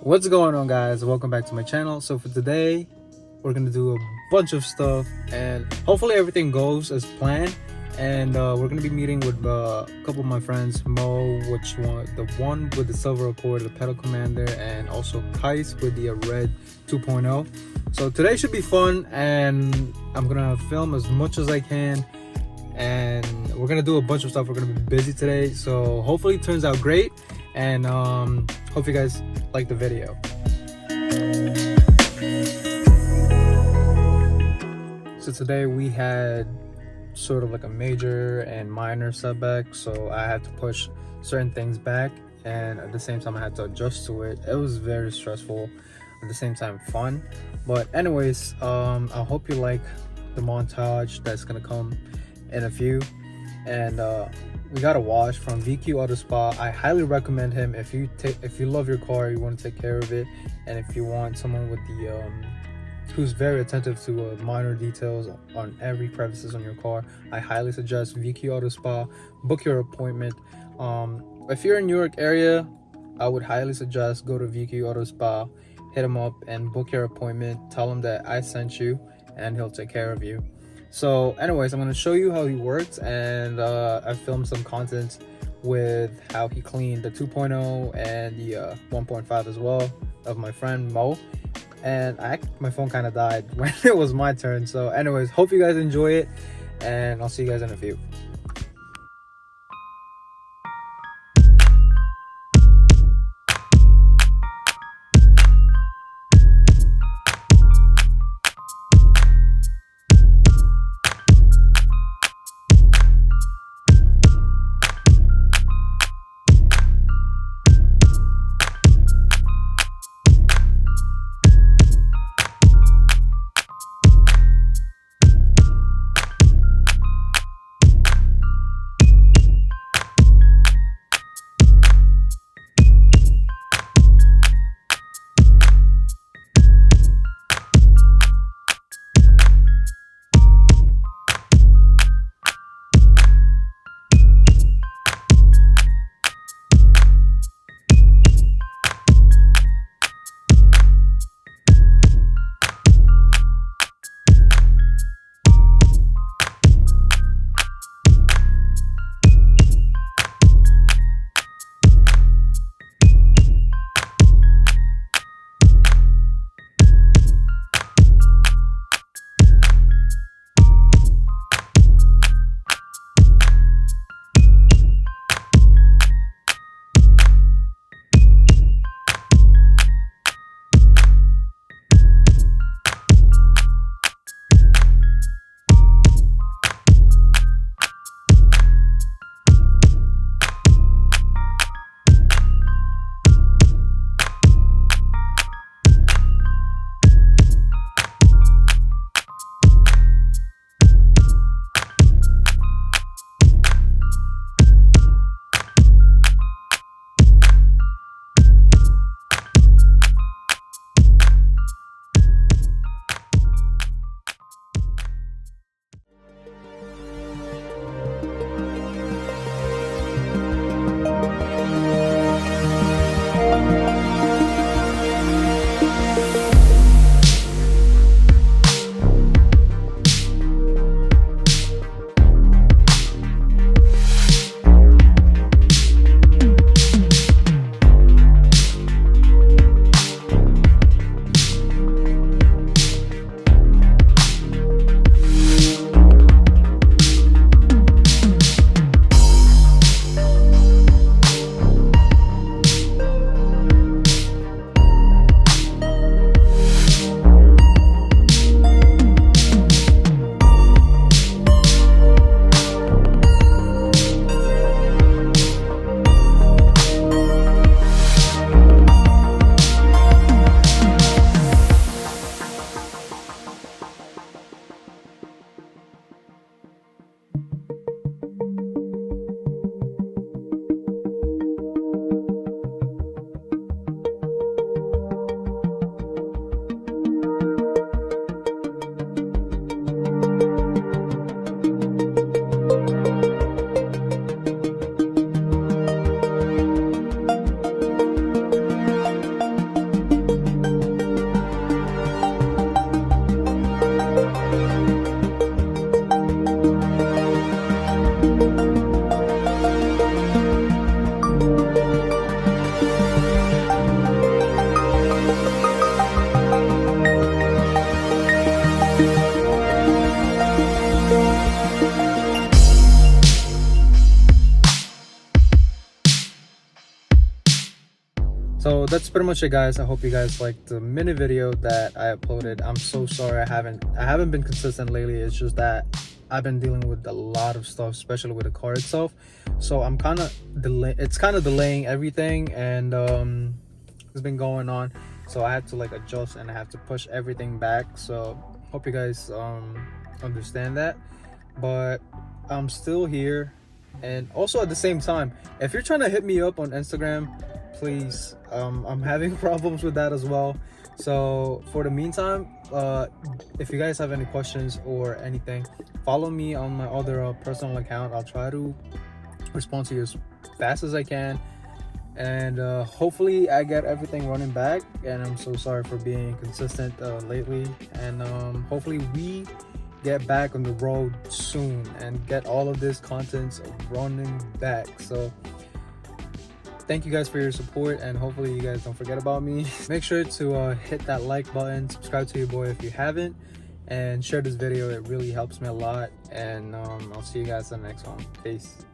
What's going on, guys? Welcome back to my channel. So for today we're gonna do a bunch of stuff and hopefully everything goes as planned, and we're gonna be meeting with a couple of my friends, Mo, the one with the silver Accord, the pedal commander, and also Kais with the red 2.0. so today should be fun, and I'm gonna film as much as I can, and we're gonna do a bunch of stuff. We're gonna be busy today, so hopefully it turns out great, and hope you guys like the video. So today we had sort of like a major and minor setback, so I had to push certain things back, and at the same time I had to adjust to it. It was very stressful, at the same time fun. But anyways, I hope you like the montage that's gonna come in a few. And we got a wash from VQAutoSpa. I highly recommend him if you love your car, you want to take care of it, and if you want someone with the who's very attentive to minor details on every crevices on your car. I highly suggest VQAutoSpa. Book your appointment. If you're in New York area, I would highly suggest go to VQAutoSpa, hit him up and book your appointment. Tell him that I sent you and he'll take care of you. So anyways, I'm going to show you how he works, and I filmed some content with how he cleaned the 2.0 and the 1.5 as well of my friend Mo. And my phone kind of died when it was my turn. So anyways, hope you guys enjoy it, and I'll see you guys in a few. that's pretty much it, guys. I hope you guys liked the mini video that I uploaded. I'm so sorry I haven't been consistent lately. It's just that I've been dealing with a lot of stuff, especially with the car itself. So I'm kind of delaying everything, and it's been going on. So I had to like adjust, and I have to push everything back. So hope you guys understand that. But I'm still here. And also at the same time, if you're trying to hit me up on Instagram, please, I'm having problems with that as well. So for the meantime, if you guys have any questions or anything, follow me on my other personal account. I'll try to respond to you as fast as I can, and hopefully I get everything running back. And I'm so sorry for being inconsistent lately, and hopefully we get back on the road soon and get all of this content running back. So thank you guys for your support, and hopefully you guys don't forget about me. Make sure to hit that like button, subscribe to your boy if you haven't, and share this video. It really helps me a lot. And I'll see you guys in the next one. Peace.